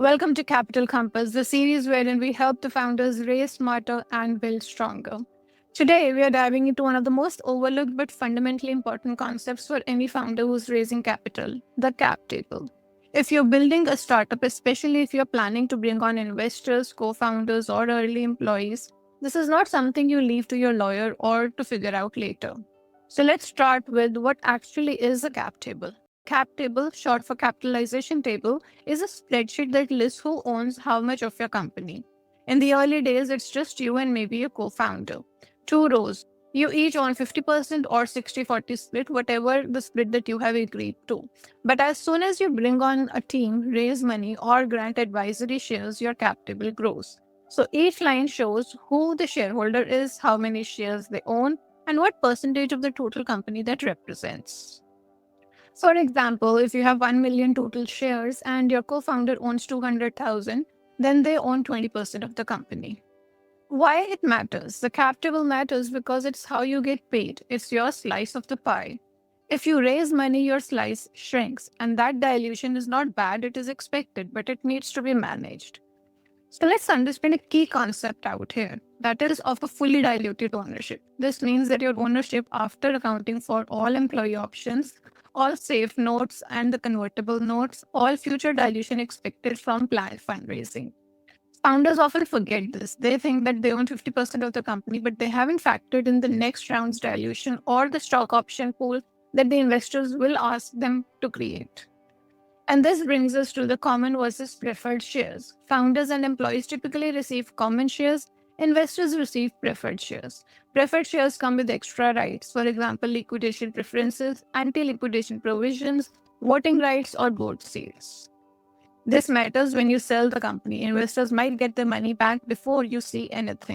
Welcome to Capital Compass, the series wherein we help the founders raise smarter and build stronger. Today, we are diving into one of the most overlooked but fundamentally important concepts for any founder who's raising capital, the cap table. If you're building a startup, especially if you're planning to bring on investors, co founders, or early employees, this is not something you leave to your lawyer or to figure out later. So let's start with what actually is a cap table. Cap table, short for capitalization table, is a spreadsheet that lists who owns how much of your company. In the early days, it's just you and maybe a co founder. Two rows. You each own 50% or 60-40 split, whatever the split that you have agreed to. But as soon as you bring on a team, raise money, or grant advisory shares, your cap table grows. So each line shows who the shareholder is, how many shares they own, and what percentage of the total company that represents. For example, if you have 1 million total shares and your co founder owns 200,000, then they own 20% of the company. Why it matters? The cap table matters because it's how you get paid, it's your slice of the pie. If you raise money, your slice shrinks, and that dilution is not bad, it is expected, but it needs to be managed. So let's understand a key concept out here that is of a fully diluted ownership. This means that your ownership, after accounting for all employee options, all safe notes, and the convertible notes, all future dilution expected from planned fundraising. Founders often forget this. They think that they own 50% of the company, but they haven't factored in the next round's dilution or the stock option pool that the investors will ask them to create. And this brings us to the common versus preferred shares. Founders and employees typically receive common shares, investors receive preferred shares. Preferred shares come with extra rights, for example, liquidation preferences, anti liquidation provisions, voting rights, or board seats. This matters when you sell the company. Investors might get the money back before you see anything.